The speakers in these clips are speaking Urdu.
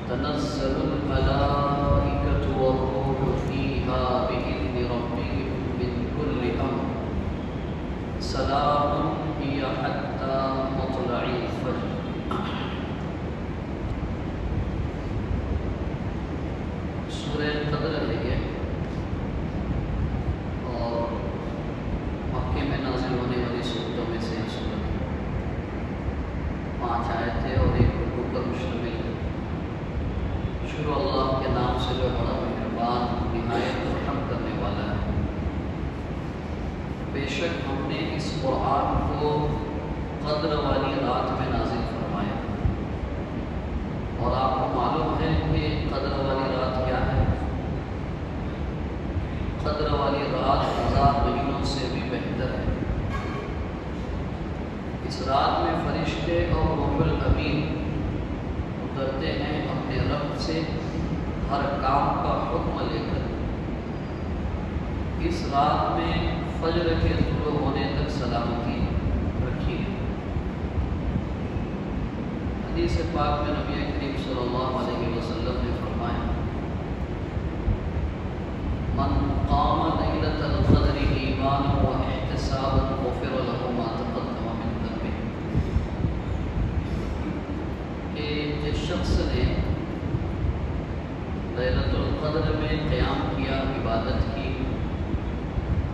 تنزل الملائكة والروح فيها بإذن ربهم من كل أمر سلام هي حتى مطلع الفجر۔ سورہ قدر ہے یہ، اور مکے میں نازل ہونے والی سورتوں میں سے ایک سورت ہے۔ 5 آیتیں اور 1 رکوع پر مشتمل ہے۔ شروع اللہ کے نام سے جو بڑا مہربان نہایت رحم کرنے والا ہے۔ بے شک ہم نے اس قرآن کو قدر والی رات میں نازل فرمایا، اور آپ کو معلوم ہے کہ قدر والی رات کیا ہے؟ قدر والی رات 1000 مہینوں سے بھی بہتر ہے۔ اس رات میں فرشتے اور روح الامین اترتے ہیں اپنے رب سے ہر کام کا حکم لے کر۔ اس رات میں فجر کے طلوع ہونے تک سلامتی رکھی ہے۔ حدیث پاک میں نبی کریم صلی اللہ علیہ وسلم نے فرمایا، من قام لیلۃ القدر ایمانا واحتسابا غفر له ما تقدم من ذنبه، کہ جس شخص نے لیلۃ القدر میں قیام کیا، عبادت کی،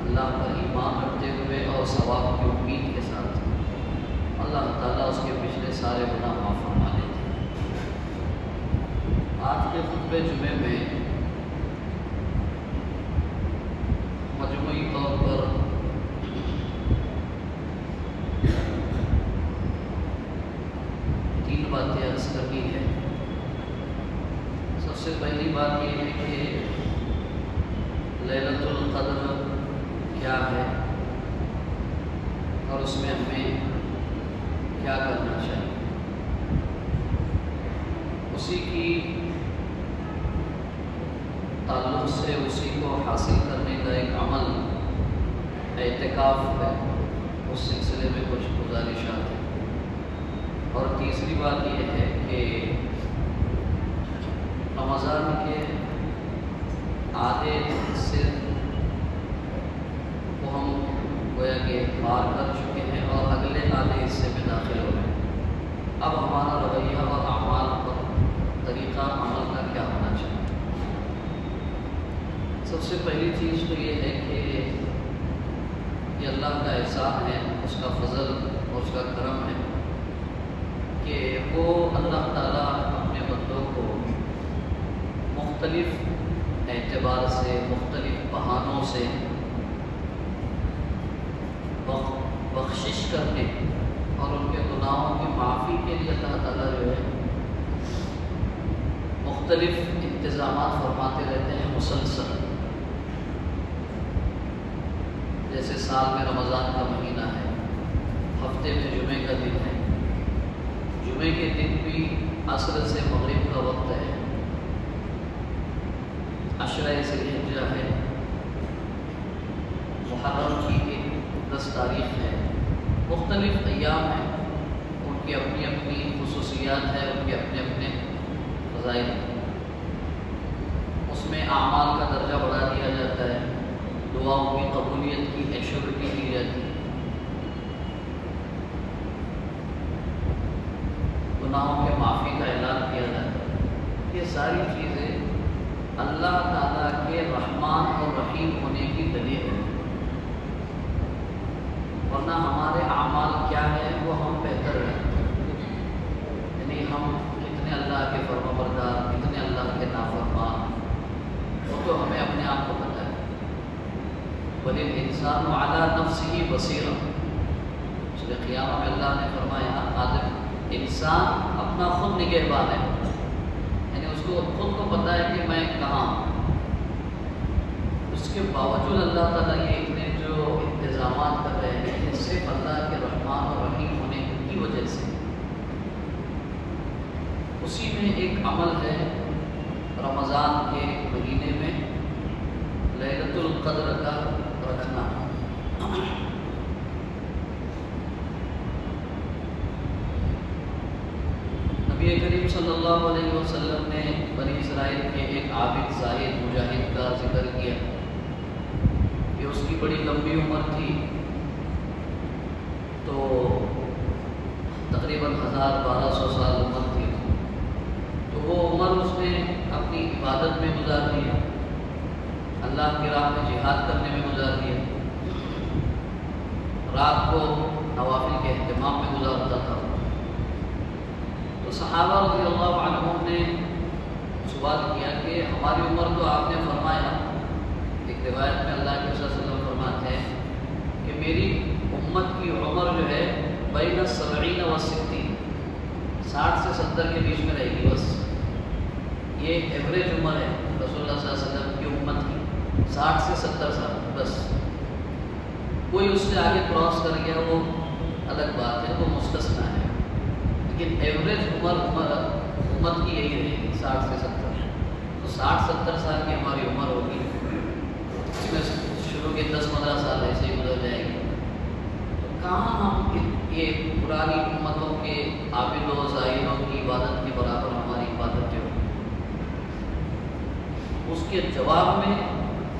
اللہ پر ایمان رکھتے ہوئے اور ثواب کی امید کے ساتھ، اللہ تعالیٰ اس کے پچھلے سارے گناہ معاف فرما دیتے ہیں۔ آج کے خطبہ جمعے میں مجموعی طور پر 3 باتیں عرض کرنی ہے۔ سب سے پہلی بات یہ ہے کہ لیلۃ القدر کیا ہے اور اس میں ہمیں کیا کرنا چاہیے۔ اسی کی تعلق سے اسی کو حاصل کرنے کا ایک عمل اعتکاف ہے، اس سلسلے میں کچھ گزارشات ہیں۔ اور تیسری بات یہ ہے کہ رمضان کے آدھے حصے کو ہم گویا کہ پار کر چکے ہیں اور اگلے آدھے حصے میں داخل ہو رہے ہیں۔ اب ہمارا رویہ اور اعمال پر طریقہ عمل کا کیا ہونا چاہیے؟ سب سے پہلی چیز تو یہ ہے کہ یہ اللہ کا احسان ہے، اس کا فضل اور اس کا کرم ہے کہ وہ اللہ تعالیٰ اپنے بندوں کو مختلف اعتبار سے، مختلف بہانوں سے بخشش کرنے اور ان کے گناہوں کی معافی کے لیے اللہ تعالیٰ جو ہے مختلف انتظامات فرماتے رہتے ہیں مسلسل۔ جیسے سال میں رمضان کا مہینہ ہے، ہفتے میں جمعے کا دن ہے، جمعے کے دن بھی عصر سے مغرب کا وقت ہے، عشرہ ذی الحجہ ہے، محرم کی 10 تاریخ ہے، مختلف ایام ہیں، ان کی اپنی اپنی خصوصیات ہیں، ان کے اپنے اپنے فضائل ہیں۔ اس میں اعمال کا درجہ بڑھا دیا جاتا ہے، دعاؤں کی قبولیت کی ایشورٹی کی جاتی ہے، گناہوں کے معافی کا اعلان کیا جاتا ہے۔ یہ ساری چیزیں اللہ تعالیٰ کے رحمان اور رحیم ہونے کی دلیل ہے، ورنہ ہمارے اعمال کیا ہے وہ ہم بہتر ہیں، یعنی ہم کتنے اللہ کے فرمانبردار، کتنے اللہ کے نافرمان، وہ تو ہمیں اپنے آپ کو پتہ ہے۔ وَلِلْإِنسَانُ عَلَىٰ نَفْسِهِ بَصِيرَةٌ، سورۃ قیامہ میں اللہ نے فرمایا آدم انسان اپنا خود نگہبان ہے، یعنی اس کو خود کو پتہ ہے کہ میں کہاں ہوں۔ اس کے باوجود اللہ تعالیٰ یہ اتنے جو انتظامات کر رہے ہیں، یہ صرف اللہ کے رحمان اور رحیم ہونے کی وجہ سے۔ اسی میں ایک عمل ہے رمضان کے مہینے میں لیلۃ القدر کا رکھنا۔ نبی نبی کریم صلی اللہ علیہ وسلم نے بنی اسرائیل کے ایک عابد زاہد مجاہد کا ذکر کیا کہ اس کی بڑی لمبی عمر تھی، تو تقریباً 1200 سال عمر تھی، تو وہ عمر اس نے اپنی عبادت میں گزار دیا، اللہ کی راہ میں جہاد کرنے میں گزار دیا، رات کو نوافل کے اہتمام میں گزارتا تھا۔ تو صحابہ رضی اللہ عنہم نے سوال کیا کہ ہماری عمر تو آپ نے فرمایا، ایک روایت میں اللہ کے رسول صلی اللہ علیہ وسلم فرماتے ہیں کہ میری امت کی عمر جو ہے بین 70 و 60، 60 سے 70 کے بیچ میں رہے گی، بس یہ ایوریج عمر ہے رسول اللہ صلی اللہ علیہ وسلم کی امت کی، 60 سے 70 سال بس۔ کوئی اس سے آگے کراس کر گیا وہ الگ بات ہے، وہ مستثنا ہے، لیکن ایوریج عمر امت کی یہی رہے گی 60 سے 70۔ تو 60-70 سال کی ہماری عمر ہوگی، اس میں شروع کے 10-15 سال ایسے ہی گزر جائے گی۔ تو کہاں ہم یہ پرانی امتوں کے عابد و زاہدوں کی عبادت کے برابر ہماری عبادت جو اس کے جواب میں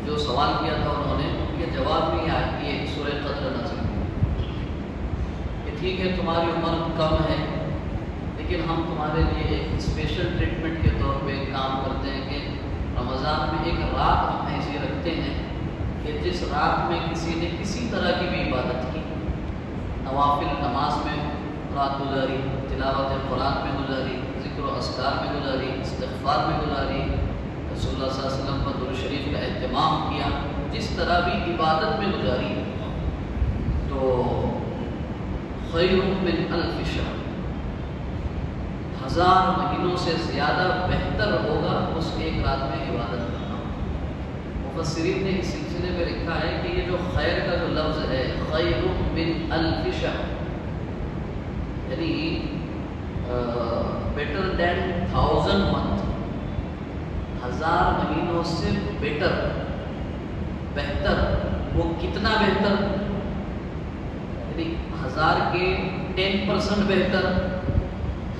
جو سوال کیا تھا انہوں نے، ان کے جواب میں یہ سورہ قدر نازل ہوئی کہ ٹھیک ہے تمہاری عمر کم ہے، لیکن ہم تمہارے لیے ایک اسپیشل ٹریٹمنٹ کے طور پہ کام کرتے ہیں کہ رمضان میں ایک رات ہم ایسی رکھتے ہیں کہ جس رات میں کسی نے کسی طرح کی بھی عبادت کی، نوافل نماز میں رات گزاری، تلاوت قرآن میں گزاری، ذکر و اذکار میں گزاری، استغفار میں گزاری، رسول اللہ صلی اللہ علیہ وسلم پر درود شریف کا اہتمام کیا، جس طرح بھی عبادت میں گزاری، تو خیر من الف شہر، 1000 مہینوں سے زیادہ بہتر ہوگا اس ایک رات میں عبادت کرنا۔ مفسرین نے اس سلسلے میں لکھا ہے کہ یہ جو خیر کا جو لفظ ہے، خیر من الف شہر، یعنی بیٹر دین 1000 منتھ، 1000 مہینوں سے بیٹر، بہتر، وہ کتنا بہتر؟ یعنی 1000 کے 10% بہتر،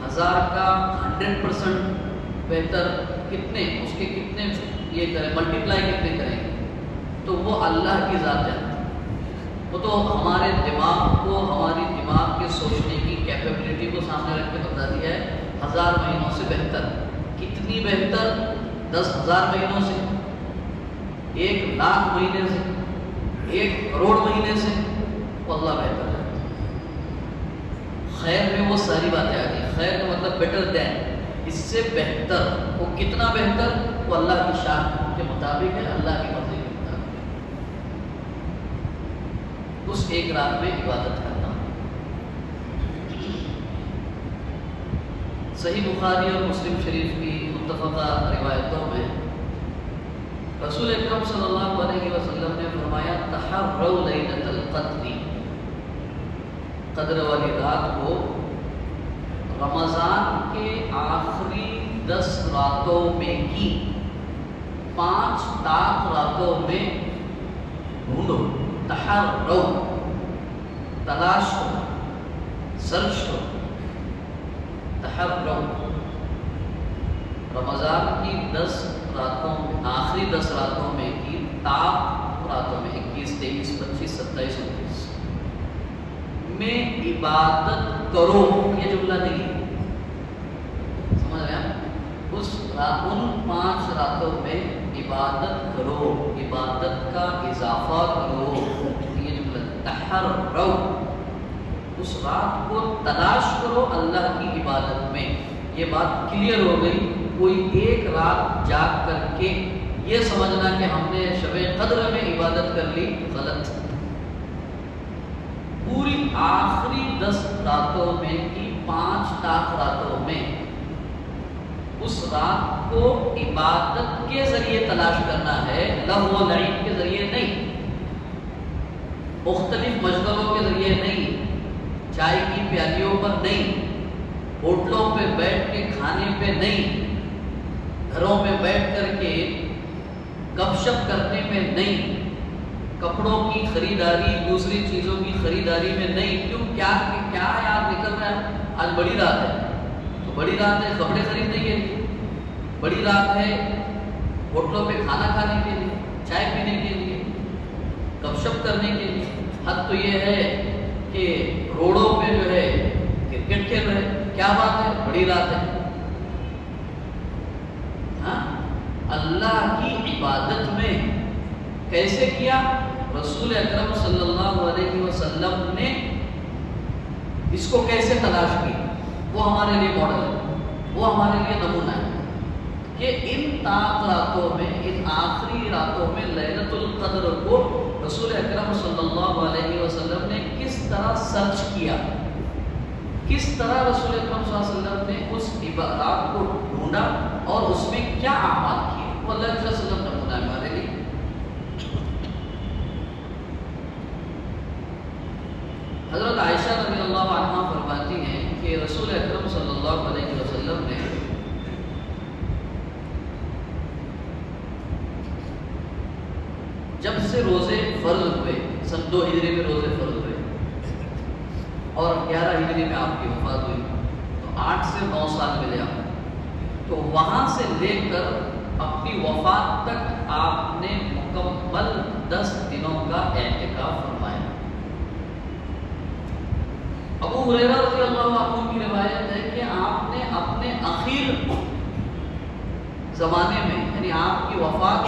1000 کا 100% بہتر، کتنے اس کے کتنے یہ کریں، ملٹیپلائی کتنے کریں، تو وہ اللہ کی ذات جانتی ہے۔ وہ تو ہمارے دماغ کو، ہماری دماغ کے سوچنے کی کیپیبلٹی کو سامنے رکھ کے بتا دیا ہے 1000 مہینوں سے بہتر۔ کتنی بہتر؟ 10,000 مہینوں سے، 1,00,000 مہینے سے، 1 کروڑ مہینے سے، وہ اللہ بہتر ہے۔ خیر میں وہ ساری باتیں آ گئی، خیر کا مطلب بیٹر دین، اس سے بہتر، وہ کتنا بہتر؟ وہ اللہ کی شان کے مطابق ہے، اللہ کی مرضی کے مطابق ہے۔ اس ایک رات میں عبادت کرنا۔ صحیح بخاری اور مسلم شریف کی متفقہ روایتوں میں رسول اکرم صلی اللہ علیہ وسلم نے فرمایا تحروا لیلۃ القدر، قدر والی رات کو رمضان کے آخری 10 راتوں میں کی 5 طاق راتوں میں ڈھونڈو، تحروا، تلاش کرو، سرچ کرو، تحروا، رمضان کی 10 راتوں میں، آخری 10 راتوں میں کی طاق راتوں میں 21، 23، 25، 27، 29 میں عبادت کرو، یہ جملہ نہیں ہے، سمجھ رہے ہیں؟ ان 5 راتوں میں عبادت کرو، عبادت کا اضافہ کرو، یہ جملہ تحروا، اس رات کو تلاش کرو اللہ کی عبادت میں۔ یہ بات کلیئر ہو گئی۔ کوئی ایک رات جاگ کر کے یہ سمجھنا کہ ہم نے شب قدر میں عبادت کر لی، غلط۔ پوری آخری 10 راتوں میں کی 5 طاق راتوں میں اس رات کو عبادت کے ذریعے تلاش کرنا ہے، لہو و لعب کے ذریعے نہیں، مختلف مشغلوں کے ذریعے نہیں، چائے کی پیالیوں پر نہیں، ہوٹلوں پہ بیٹھ کے کھانے پہ نہیں، گھروں میں بیٹھ کر کے گپ شپ کرنے میں نہیں، کپڑوں کی خریداری، دوسری چیزوں کی خریداری میں نہیں۔ کیوں؟ کیا یاد نکل رہا ہے؟ آج بڑی رات ہے، تو تو بڑی رات ہے کپڑے خریدنے کے لیے، بڑی رات ہے ہوٹلوں پہ کھانا کھانے کے لیے، چائے پینے کے لیے، گپ شپ کرنے کے لیے۔ حد تو یہ ہے کہ روڈوں پہ جو ہے کرکٹ کھیل رہے، کیا بات ہے، بڑی رات ہے۔ ہاں، اللہ کی عبادت میں کیسے کیا؟ رسول اکرم صلی اللہ علیہ وسلم نے اس کو کیسے تلاش کی؟ وہ ہمارے لیے ماڈل ہے، وہ ہمارے لیے نمونہ ہے کہ ان طاق راتوں میں، ان آخری راتوں میں لیلۃ القدر کو رسول اکرم صلی اللہ علیہ وسلم نے کس طرح سرچ کیا، کس طرح رسول اکرم صلی اللہ علیہ وسلم نے اس رات کو ڈھونڈا اور اس میں کیا اعمال کیے، وہ اللہ علیہ وسلم نمونہ ہے ہمارے لیے۔ حضرت عائشہ رضی اللہ عنہا فرماتی ہیں کہ رسول اکرم صلی اللہ علیہ وسلم نے جب سے روزے فرض ہوئے، سن 2 ہجری میں روزے فرض ہوئے اور 11 ہجری میں آپ کی وفات ہوئی، تو 8 سے 9 سال ملے آپ، تو وہاں سے لے کر اپنی وفات تک آپ نے مکمل 10 دنوں کا اعتکاف فرمایا۔ ابو ہریرہ رضی اللہ عنہ کی روایت ہے کہ آپ نے اپنے اخیر زمانے میں، یعنی آپ کی وفات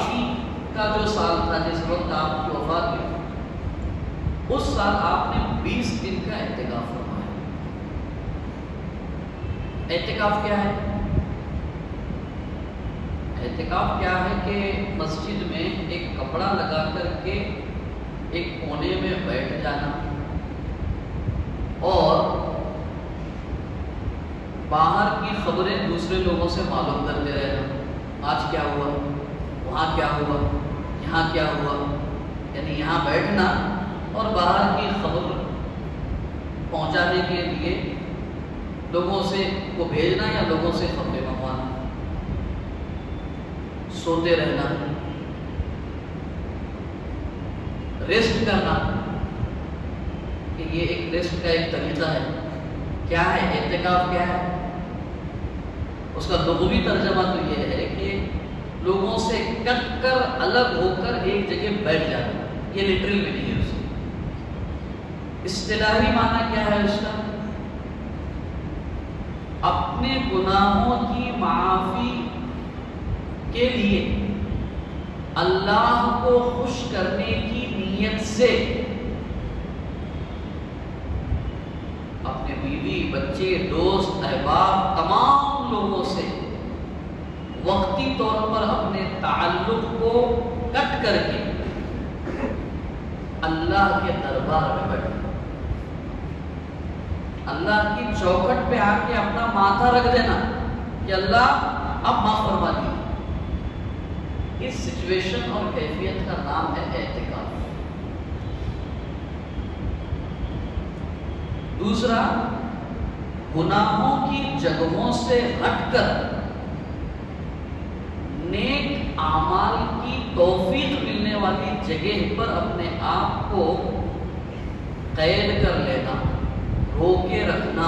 کا جو سال تھا، جس وقت آپ کی وفات ہوئی، اس سال آپ نے 20 دن کا اعتکاف فرمایا۔ اعتکاف کیا ہے؟ اعتکاف کیا ہے کہ مسجد میں ایک کپڑا لگا کر کے ایک کونے میں بیٹھ جانا اور باہر کی خبریں دوسرے لوگوں سے معلوم کرتے رہنا، آج کیا ہوا، وہاں کیا ہوا، یہاں کیا ہوا، یعنی یہاں بیٹھنا اور باہر کی خبر پہنچانے کے لیے لوگوں سے کو بھیجنا یا لوگوں سے خبریں منگوانا، سوتے رہنا، ریسٹ کرنا، کہ یہ ایک ریسٹ کا ایک طریقہ ہے۔ کیا ہے اعتکاف؟ کیا ہے اس کا لغوی ترجمہ؟ تو یہ ہے کہ لوگوں سے کٹ کر الگ ہو کر ایک جگہ بیٹھ جانا، یہ لٹرل میں نہیں ہے اس کا۔ اصطلاحی معنی کیا ہے اس کا؟ اپنے گناہوں کی معافی کے لیے اللہ کو خوش کرنے کی نیت سے اپنے بیوی، بچے، دوست، احباب، تمام لوگوں سے وقتی طور پر اپنے تعلق کو کٹ کر کے اللہ کے دربار میں بیٹھنا، اللہ کی چوکھٹ پہ آ کے اپنا ماتھا رکھ دینا کہ اللہ اب معاف فرما دی۔ اس سچویشن اور کیفیت کا نام ہے اعتکاف۔ دوسرا، گناہوں کی جگہوں سے ہٹ کر نیک اعمال کی توفیق ملنے والی جگہ پر اپنے آپ کو قید کر لینا، روکے رکھنا،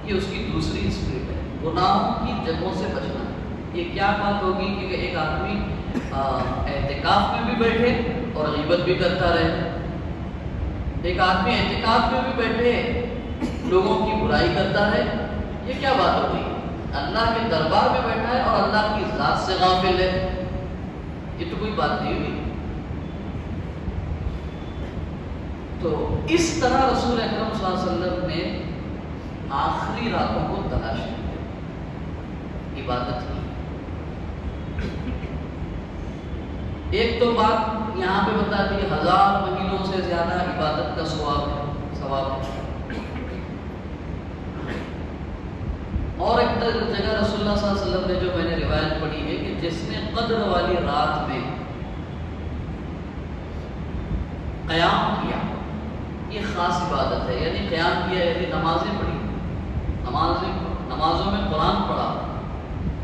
یہ اس کی دوسری اسپرٹ ہے۔ گناہوں کی جگہوں سے بچنا، یہ کیا بات ہوگی کہ ایک آدمی اعتکاف میں بھی بیٹھے اور غیبت بھی کرتا رہے، ایک آدمی اعتکاف میں بھی بیٹھے لوگوں کی برائی کرتا ہے، یہ کیا بات ہو گئی؟ اللہ کے دربار میں بیٹھا ہے اور اللہ کی ذات سے غافل ہے، یہ تو کوئی بات نہیں ہوئی۔ تو اس طرح رسول اکرم صلی اللہ علیہ وسلم نے آخری راتوں کو تلاش کیا، عبادت کی۔ ایک تو بات یہاں پہ بتا دی، 1000 مہینوں سے زیادہ عبادت کا ثواب ہے۔ اور ایک جگہ رسول اللہ صلی اللہ علیہ وسلم نے جو میں نے روایت پڑھی ہے کہ جس نے قدر والی رات میں قیام کیا، یہ خاص عبادت ہے، یعنی قیام کیا یعنی نمازیں پڑھی، نمازوں میں قرآن پڑھا،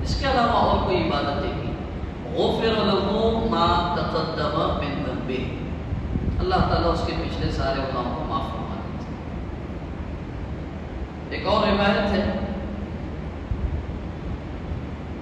اس کے علاوہ اور کوئی عبادت نہیں، غفر له ما تقدم من ذنبه، اللہ تعالیٰ اس کے پچھلے سارے گناہوں کو معاف فرما دیتے۔ ایک اور روایت ہے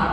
8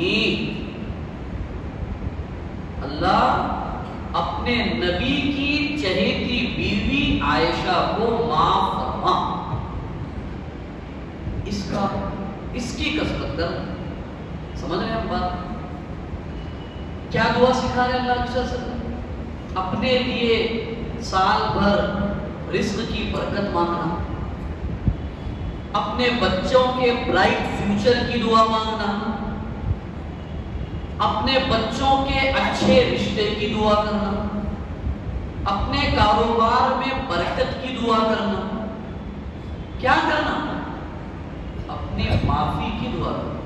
نہیں، اللہ اپنے نبی کی چہیتی بیوی عائشہ کو معاف فرما، اس کی کثرت کر۔ سمجھ رہے ہیں ہم بات؟ کیا دعا سکھا رہے اللہ کے وسلم؟ اپنے لیے سال بھر رزق کی برکت مانگنا، اپنے بچوں کے برائٹ فیوچر کی دعا مانگنا، اپنے بچوں کے اچھے رشتے کی دعا کرنا، اپنے کاروبار میں برکت کی دعا کرنا، کیا کرنا؟ اپنی معافی کی دعا کرنا۔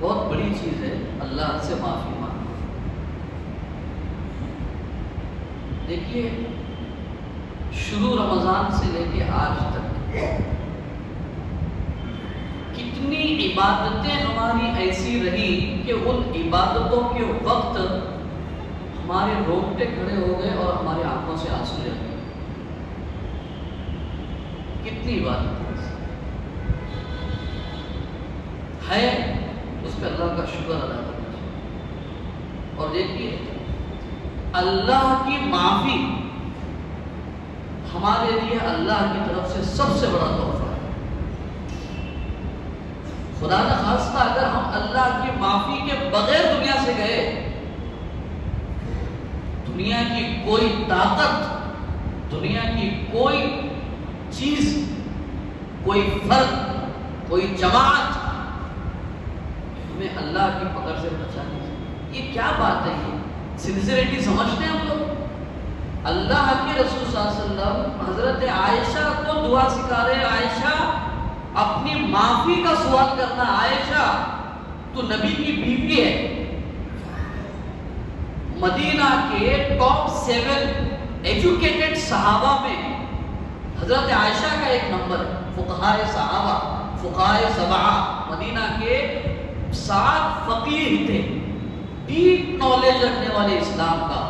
بہت بڑی چیز ہے اللہ سے معافی مانگنا۔ دیکھیے شروع رمضان سے لے کے آج تک کتنی عبادتیں ہماری ایسی رہی کہ ان عبادتوں کے وقت ہمارے رونگٹے کھڑے ہو گئے اور ہماری آنکھوں سے آنسو جا گئے۔ کتنی عبادتیں ہے، اس پہ اللہ کا شکر ادا کرنا چاہیے۔ اور دیکھیے اللہ کی معافی ہمارے لیے اللہ کی طرف سے سب سے بڑا تحفہ ہے۔ خدا نہ خواستہ اگر ہم اللہ کی معافی کے بغیر دنیا سے گئے، دنیا کی کوئی طاقت، دنیا کی کوئی چیز، کوئی فرد، کوئی جماعت ہمیں اللہ کی پکڑ سے بچا نہیں سکتی۔ یہ کیا بات ہے؟ یہ سنسیریٹی سمجھتے ہیں ہم لوگ؟ اللہ کے رسول صلی اللہ علیہ وسلم حضرت عائشہ کو دعا سکھا رہے، عائشہ اپنی معافی کا سوال کرنا، عائشہ تو نبی کی بیوی ہے، مدینہ کے ٹاپ 7 ایجوکیٹڈ صحابہ میں حضرت عائشہ کا ایک نمبر ہے۔ فقہائے صحابہ، فقہائے سبعہ، مدینہ کے 7 فقیہ تھے، ڈیپ نالج رکھنے والے اسلام کا،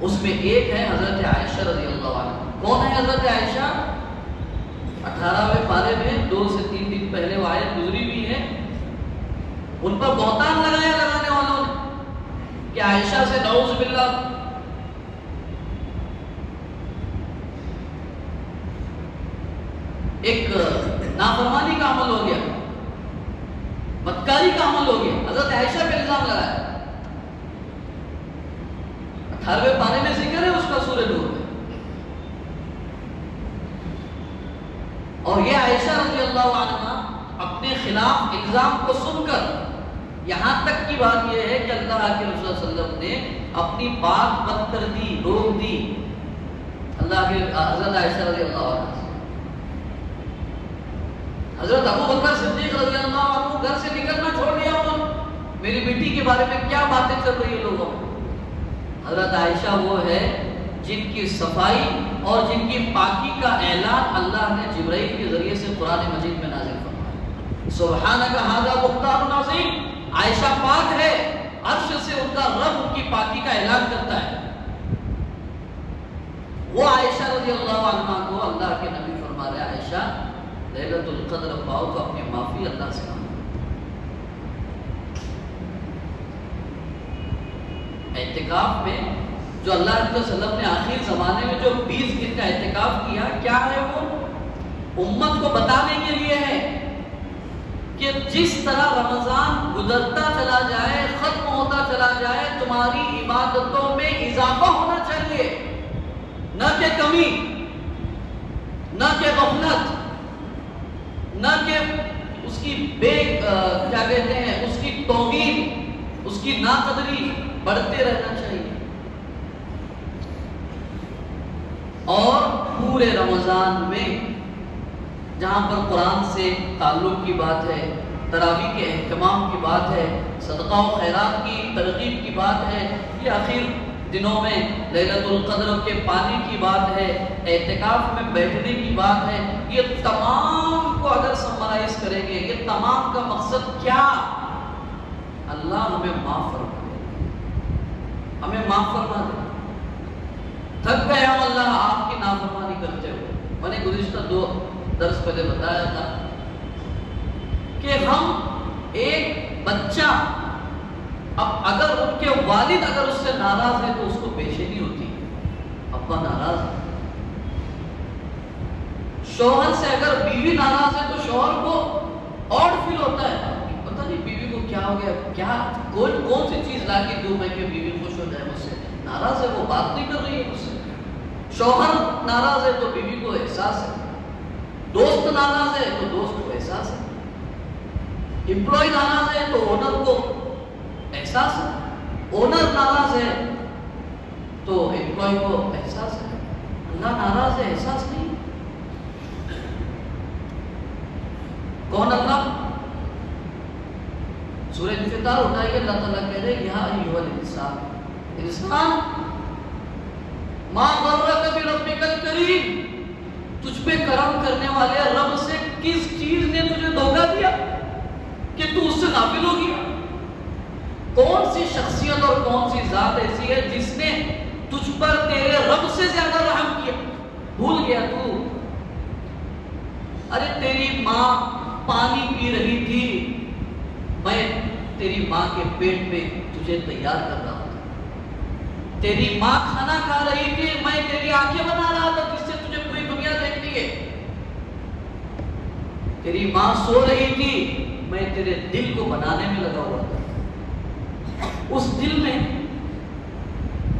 اس میں ایک ہے حضرت عائشہ رضی اللہ عنہ۔ کون ہے حضرت عائشہ؟ 18ویں پارے میں 2 سے 3 دن پہلے وہ آیت گزری بھی ہے۔ ان پر بہتان لگانے والوں نے کہ عائشہ سے نعوذ باللہ ایک نافرمانی کا عمل ہو گیا، بدکاری کا عمل ہو گیا، حضرت عائشہ پہ الزام لگایا۔ 18ویں پارے میں ذکر ہے اس کا سورہ نور میں۔ اور یہ عائشہ رضی اللہ عنہ اپنے خلاف الزام کو سن کر یہاں تک کی بات یہ ہے کہ اللہ کے رسول صلی اللہ علیہ وسلم نے اپنی بات بند کر دی، روک دی اللہ کے حضرت عائشہ رضی اللہ عنہ سے۔ حضرت ابو بکر صدیق رضی اللہ عنہ گھر سے نکلنا چھوڑ دیا، انہوں میری بیٹی کے بارے میں کیا باتیں چل رہی ہیں لوگوں میں۔ حضرت عائشہ وہ ہے جن کی صفائی اور جن کی پاکی کا اعلان اللہ نے جبرائیل کے ذریعے سے قرآن مجید میں نازل فرمایا۔ سبحانک ھذا بہتان عظیم، عائشہ پاک ہے، عرش سے ان کا رب ان کی پاکی کا اعلان کرتا ہے۔ وہ عائشہ رضی اللہ عنہ کو اللہ کے نبی فرما رہے، عائشہ لیلۃ القدر پاؤ تو اپنی معافی اللہ سے مانگو۔ اعتکاف میں جو اللہ علیہ وسلم نے آخر زمانے میں جو 20 دن کا اعتکاف کیا، کیا ہے وہ؟ امت کو بتانے کے لیے ہے کہ جس طرح رمضان گزرتا چلا جائے، ختم ہوتا چلا جائے، تمہاری عبادتوں میں اضافہ ہونا چاہیے، نہ کہ کمی، نہ کہ غفلت، نہ کہ اس کی کیا کہتے ہیں، اس کی توہین، اس کی ناقدری، بڑھتے رہنا چاہیے۔ اور پورے رمضان میں جہاں پر قرآن سے تعلق کی بات ہے، تراویح کے اہتمام کی بات ہے، صدقہ و خیرات کی ترغیب کی بات ہے، یہ آخر دنوں میں لیلۃ القدر کے پانی کی بات ہے، اعتکاف میں بیٹھنے کی بات ہے، یہ تمام کو اگر سمرائز کریں گے، یہ تمام کا مقصد کیا؟ اللہ ہمیں معاف فرما دے، ہمیں معاف فرما دے۔ تھک گئے ہم اللہ آپ کی نافرمانی کرتے ہوئے۔ میں نے گزشتہ گزشتہ 2 درس پہلے بتایا تھا کہ ہم ایک بچہ اب اگر ان کے والد اگر اس سے ناراض ہے تو اس کو بےچینی ہوتی ہے، ابا ناراض ہے۔ شوہر سے اگر بیوی ناراض ہے تو شوہر کو اور فیل ہوتا ہے، پتہ نہیں بیوی کو کیا ہو گیا، کیا کون سی چیز لا کے دوں میں کہ بیوی خوش ہو جائے مجھ سے، ناراض ہے، وہ بات نہیں کر رہی ہے مجھ سے۔ شوہر ناراض ہے تو بیوی کو احساس ہے، دوست ناراض ہے تو دوست کو احساس ہے، امپلائی ناراض ہے تو اونر کو احساس ہے، اونر ناراض ہے تو امپلائی کو احساس ہے۔ اللہ ناراض ہے، احساس نہیں۔ کون اللہ؟ سورہ انفطار اٹھائیے، اللہ تعالیٰ کہہ رہے یا ایھا الانسان، انسان ما غرک بربک الکریم، تجھ پہ کرم کرنے والے رب سے کس چیز نے تجھے دھوکہ دیا کہ تو اس سے غافل ہو گیا؟ کون سی شخصیت اور کون سی ذات ایسی ہے جس نے تجھ پر تیرے رب سے زیادہ رحم کیا؟ بھول گیا تو؟ ارے تیری ماں پانی پی رہی تھی، میں تیری ماں کے پیٹ میں تجھے تیار کر رہا تھا، تیری ماں کھانا کھا رہی تھی، میں تیری آنکھیں بنا رہا تھا جس سے تجھے پوری دنیا دیکھنی ہے، تیری ماں سو رہی تھی، میں تیرے دل کو بنانے میں لگا ہوا تھا، اس دل میں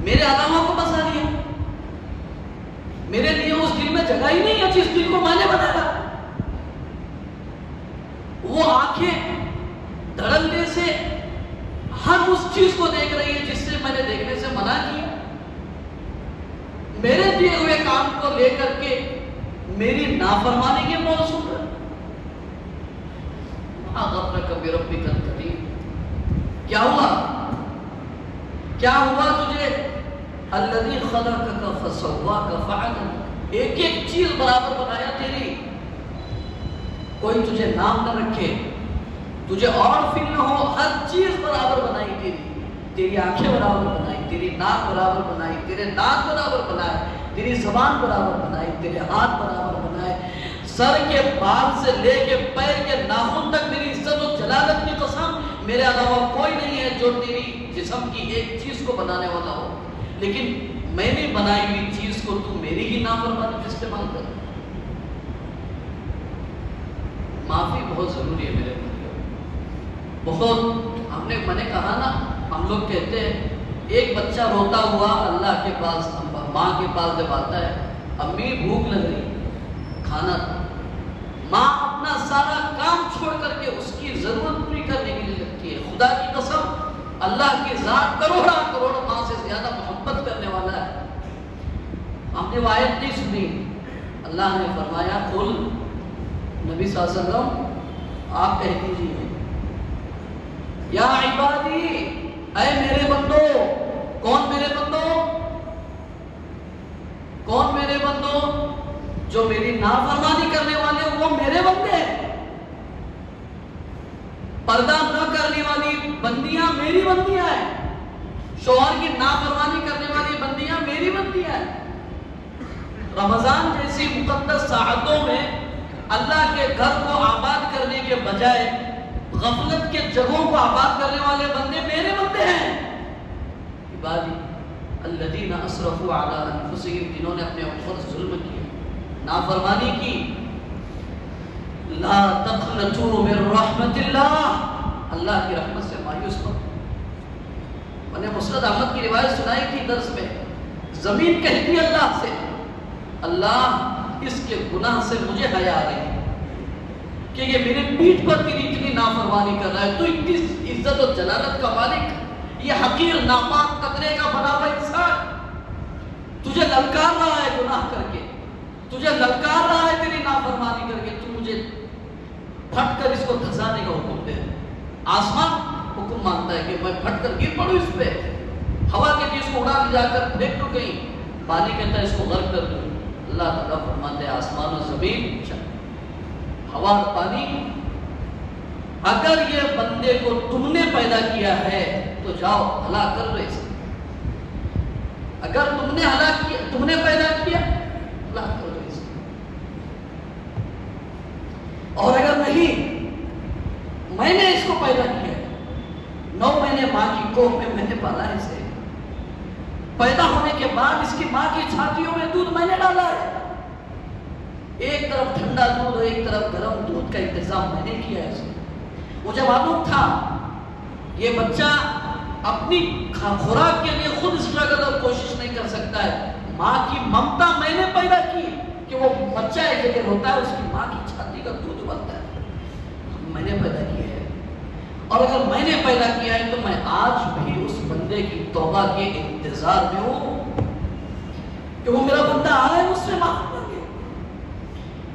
میرے علاوہ کو بسا دیا، میرے لیے اس دل میں جگہ ہی نہیں ہے جس دل کو میں نے بنایا۔ وہ آنکھیں دھڑلنے سے ہر اس چیز کو دیکھ رہی ہے جس سے میں نے دیکھنے سے منع کیا، میرے دیے ہوئے کام کو لے کر کے میری نافرمانی کے بول سن رہے۔ غرک بربک الکریم، کیا ہوا؟ کیا ہوا تجھے؟ الذی خلقک فسواک فعدلک، ایک ایک چیز برابر بنایا تیری، کوئی تجھے نام نہ رکھے، تجھے اور فیل نہ ہو، ہر چیز برابر بنائی تیری، تیری آنکھیں برابر بنائی، تیری ناک برابر بنائی، تیرے ناک برابر بنائے، تیری زبان برابر بنائی، تیرے ہاتھ برابر بنائے، سر کے بال سے لے کے پیر کے ناخن تک میری عزت و جلالت کی قسم میرے علاوہ کوئی نہیں ہے جو تیری جسم کی ایک چیز کو بنانے والا ہو، لیکن میں نے بنائی ہوئی چیز کو تو میری ہی نافرمانی میں استعمال کر۔ معافی بہت ضروری ہے میرے بھائیوں، بہت۔ میں نے کہا نا، ہم لوگ کہتے ہیں ایک بچہ روتا ہوا اللہ کے پاس، ماں کے پاس جب آتا ہے، امی بھوک لگ رہی، کھانا، ماں اپنا سارا کام چھوڑ کر کے اس کی ضرورت پوری کرنے کے لیے لگتی ہے۔ خدا کی قسم، اللہ کی ذات کروڑا کروڑ ماں سے زیادہ محبت کرنے والا ہے۔ ہم نے وہ آیت نہیں سنی، اللہ نے فرمایا قل، نبی صلی اللہ علیہ وسلم آپ کہہ دیجیے یا عبادی، اے میرے بندو۔ کون میرے بندو؟ کون میرے بندو؟ جو میری نافرمانی کرنے والے وہ میرے بندے ہیں، پردہ نہ کرنے والی بندیاں میری بندیاں ہیں، شوہر کی نافرمانی کرنے والی بندیاں میری بندیاں ہیں۔ رمضان جیسی مقدس ساعتوں میں اللہ کے گھر کو آباد کرنے کے بجائے غفلت کے جگہوں کو آباد کرنے والے بندے میرے بندے ہیں۔ عبادی الذین اسرفوا علی انفسہم، جنہوں نے اپنے اوپر ظلم کیا، نافرمانی کی، لا تقنطوا من رحمت اللہ، اللہ کی رحمت سے مایوس مت۔ میں نے مسند احمد کی روایت سنائی تھی درس میں، زمین کہتی ہے اللہ سے، اللہ اس کے گناہ سے مجھے حیا آ رہی ہے کہ یہ میرے پیٹھ پر تیری اتنی نافرمانی کر رہا ہے، تو اتنی عزت و جلالت کا مالک، یہ حقیر ناپاک قطرے کا بنا ہوا انسان تجھے للکار رہا ہے گناہ کر کے، تجھے للکار رہا ہے تیری نافرمانی کر کے، تو مجھے پھٹ کر اس کو دھسانے کا حکم دے۔ آسمان حکم مانتا ہے کہ میں پھٹ کر گر پڑوں اس پہ، ہوا کے بھی اس کو اڑا لے جا کر پھینک دوں کہیں، پانی کہتا ہے اس کو غرق کر دوں۔ اللہ تعالیٰ فرماتے ہیں آسمان و زمین، ہوا اور پانی، اگر یہ بندے کو تم نے پیدا کیا ہے تو جاؤ ہلاک کر دو اسے، اگر تم نے ہلاک کیا، تم نے پیدا کیا، ہلاک کر دو اسے۔ میں نے اس کو پیدا کیا ہے، 9 مہینے ماں کی کوکھ میں میں نے پالا ہے اسے، پیدا ہونے کے بعد اس کی ماں کی چھاتیوں میں دودھ میں نے ڈالا ہے، ایک طرف ٹھنڈا دودھ اور ایک طرف گرم دودھ کا انتظام میں نے کیا ہے اسے۔ مجھے معلوم تھا یہ بچہ اپنی خوراک کے لیے خود اسٹرگل اور کوشش نہیں کر سکتا ہے، ماں کی ممتا میں نے پیدا کی کہ وہ بچہ ایک جگہ ہوتا ہے، اس کی ماں کی چھاتی کا دودھ بنتا ہے، میں نے پیدا کیا ہے۔ اور اگر میں نے پیدا کیا ہے تو میں آج بھی اس بندے کی توبہ کے انتظار میں ہوں کہ وہ میرا بندہ آئے مجھ سے معافی مانگے،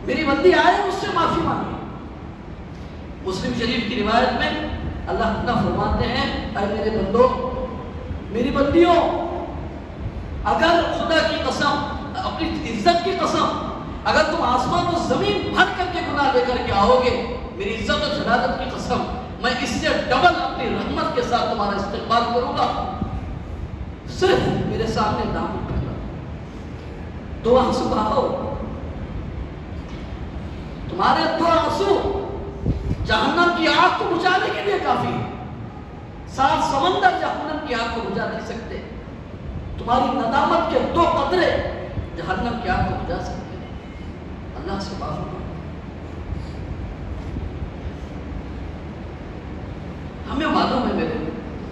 میری بندی آئے مجھ سے معافی مانگے۔ مسلم شریف کی روایت میں اللہ تعالیٰ فرماتے ہیں، اے میرے بندوں، میری بندیوں، اگر خدا کی قسم، اپنی عزت کی قسم، اگر تم آسمان و زمین بھر کر کے گناہ لے کر کے آؤ گے، میری عزت و جلالت کی قسم، میں اس سے ڈبل اپنی رحمت کے ساتھ تمہارا استقبال کروں گا، صرف میرے سامنے نام اٹھانا، 2 آنسو بہاؤ، تمہارے 2 آنسو جہنم کی آگ کو بجھانے کے لیے کافی ہے، 7 سمندر جہنم کی آگ کو بجھا نہیں سکتے، تمہاری ندامت کے 2 قطرے جہنم کی آگ کو بجھا سکتے ہیں۔ اللہ سے معافی مانگو۔ ہمیں معلوم ہے میرے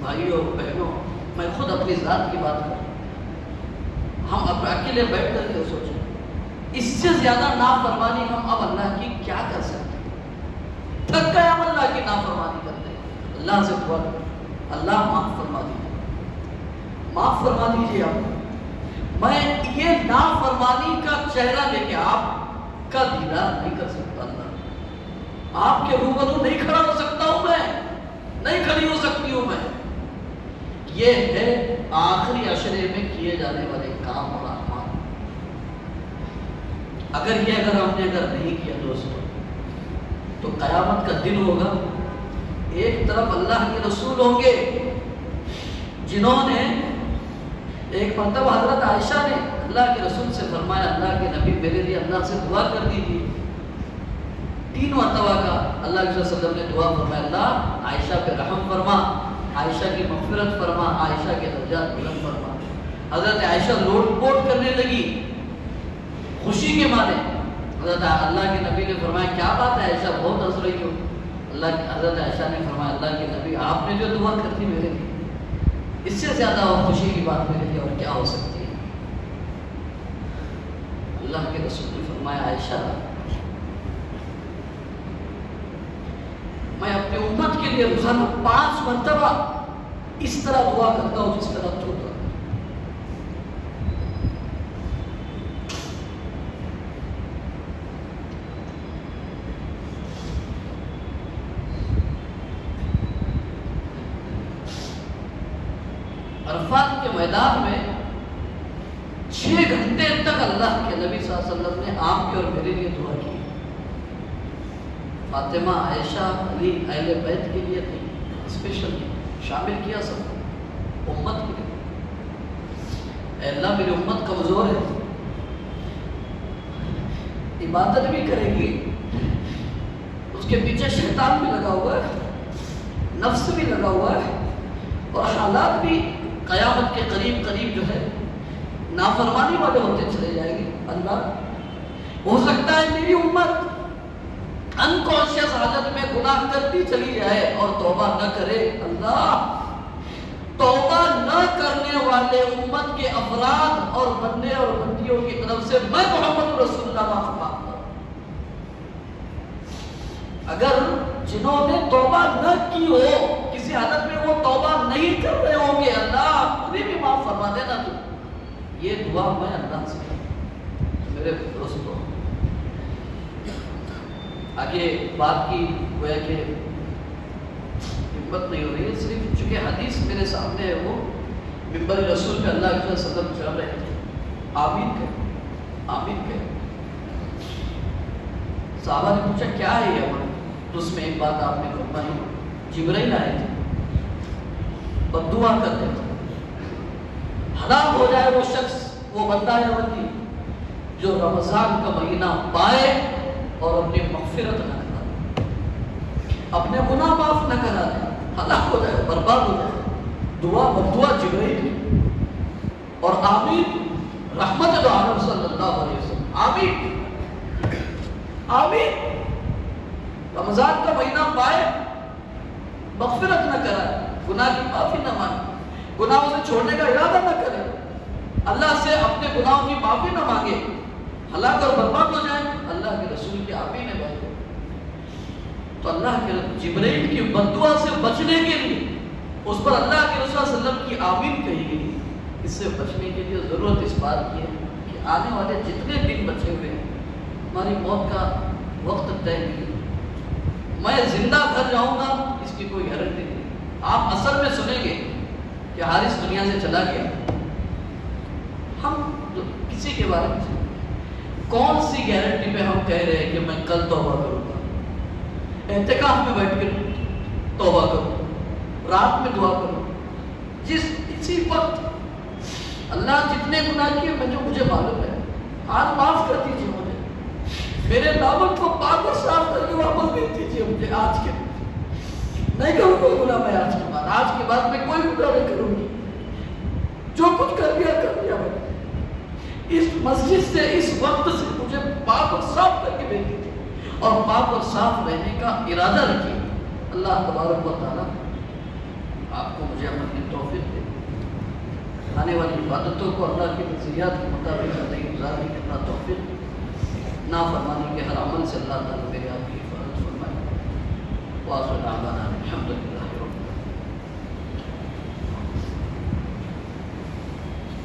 بھائیوں بہنوں، میں خود اپنی ذات کی بات کروں، ہم اب اکیلے بیٹھ کر کے سوچیں، اس سے زیادہ نافرمانی ہم اب اللہ کی کیا کر سکتے ہیں؟ تھک گئے ہم اللہ کی نافرمانی کرتے ہیں۔ اللہ سے دعا کریں، اللہ معاف فرما دیجیے، معاف فرما دیجیے آپ، میں یہ نافرمانی کا چہرہ لے کے آپ کا دیدار نہیں کر سکتا، اللہ آپ کے روبرو نہیں کھڑا ہو سکتا ہوں، میں نہیں کھڑی ہو سکتی ہوں، میں یہ ہے آخری عشرے میں کیے جانے والے کام اور اعمال۔ اگر ہم نے نہیں کیا دوستوں، تو قیامت کا دن ہوگا، ایک طرف اللہ کے رسول ہوں گے جنہوں نے ایک مرتبہ حضرت عائشہ نے اللہ کے رسول سے فرمایا، اللہ کے نبی میرے لیے اللہ سے دعا کر دیجیے، 3 مرتبہ کا اللہ کے وسلم نے دعا فرمایا، اللہ عائشہ پہ رحم فرما، عائشہ کی مغفرت فرما، عائشہ کے درجات بلند فرما۔ حضرت عائشہ لوٹ پوٹ کرنے لگی خوشی کے مارے، حضرت اللہ کے نبی نے فرمایا، کیا بات ہے عائشہ بہت ہنس رہی ہو؟ حضرت عائشہ نے فرمایا، اللہ کے نبی آپ نے جو دعا کر دی میرے لیے، اس سے زیادہ اور خوشی کی بات میرے لیے اور کیا ہو سکتی ہے؟ اللہ کے رسول نے فرمایا، عائشہ میں اپنے امت کے لیے روزانہ 5 مرتبہ اس طرح دعا کرتا ہوں جس طرح تو کرتا۔ عرفات کے میدان میں 6 گھنٹے تک اللہ کے نبی صلی اللہ علیہ وسلم نے آپ کے اور میرے لیے دعا کی، فاطمہ، عائشہ، علی، اہل بیت کے لیے تھی، اسپیشل شامل کیا سب کو، امت کے لیے۔ اے اللہ میری امت کمزور ہے، عبادت بھی کرے گی، اس کے پیچھے شیطان بھی لگا ہوا ہے، نفس بھی لگا ہوا ہے، اور حالات بھی قیامت کے قریب قریب جو ہے نافرمانی والے ہوتے چلے جائیں گے۔ اللہ ہو سکتا ہے میری امت انکانشیس حالت میں گناہ کرتی چلی جائے اور توبہ نہ کرے۔ اللہ توبہ نہ کرنے والے امت کے افراد اور بندے اور بندیوں کی طرف سے میں محمد رسول اللہ معاف مانگتا ہوں۔ اگر جنہوں نے توبہ نہ کی ہو، کسی حالت میں وہ توبہ نہیں کر رہے ہوں گے، اللہ انہیں بھی معاف فرما دینا تو۔ یہ دعا میں اللہ سے میرے دوستوں، آگے بات کی گویا کہ ہمت نہیں ہو رہی ہے، صرف چونکہ حدیث میرے سامنے ہے، وہ ممبر رسول پہ اللہ کے صدر چل رہے تھے، آمین کہ آمین کہ صحابہ نے پوچھا کیا ہے یہ عمل؟ تو اس میں ایک بات آپ نے فرمائی، جبرائیل آئے تھے، بد دعا کرتے تھے، ہلاک ہو جائے وہ شخص، وہ بندہ یا بندی جو رمضان کا مہینہ پائے اور اپنی مغفرت نہ کرے۔ اپنے گناہ معاف نہ کرا دے، ہلاک ہو جائے، برباد ہو جائے۔ دعا بدعا جبرائیل کی، اور آمین رحمت عالم صلی اللہ علیہ وسلم، آمین آمین۔ رمضان کا مہینہ پائے، مغفرت نہ کرائے، گناہ کی معافی نہ مانگے، گناہوں سے چھوڑنے کا ارادہ نہ کرے، اللہ سے اپنے گناہوں کی معافی نہ مانگے، ہلاک اور برباد ہو جائے، اللہ کے رسول کی آمین ہے بات۔ تو اللہ کے جبرائیل کی بددعا سے بچنے کے لیے اس پر اللہ کے رسول صلی اللہ علیہ وسلم کی آمین کہی گئی۔ اس سے بچنے کے لیے ضرورت اس بات کی ہے کہ آنے والے جتنے دن بچے ہوئے ہیں، ہماری موت کا وقت طے نہیں ہے، میں زندہ گھر جاؤں گا اس کی کوئی گارنٹی نہیں۔ آپ اثر میں سنیں گے کہ حارث دنیا سے چلا گیا، ہم کسی کے بارے میں کون سی گارنٹی پہ ہم کہہ رہے ہیں کہ میں کل توبہ کروں گا، اعتکاف میں بیٹھ کر توبہ کروں، رات میں دعا کروں، اسی وقت اللہ جتنے گناہ کیے مجھے معلوم ہے، آج معاف کر دیجیے مجھے، میرے دامن کو پاک اور صاف کر کے واپس بھیج دیجیے مجھے آج کے نہیں کروں کوئی گناہ میں آج کے بعد میں کوئی گناہ نہیں کروں گی، جو کچھ کر دیا میں اس مسجد سے اس وقت سے مجھے پاک اور صاف کر کے بھیج دیجیے، اور پاک اور صاف رہنے کا ارادہ رکھیے۔ اللہ تبارک و تعالیٰ آپ کو مجھے عمل کی توفیق دے، آنے والی عبادتوں کو اللہ کے نظریات کے مطابق زندگی گزارنے کی اللہ توفیق، نافرمانی کے ہر عمل سے اللہ تعالیٰ میرے آپ کی حفاظت فرمائے۔ وآخر دعوانا الحمدللہ۔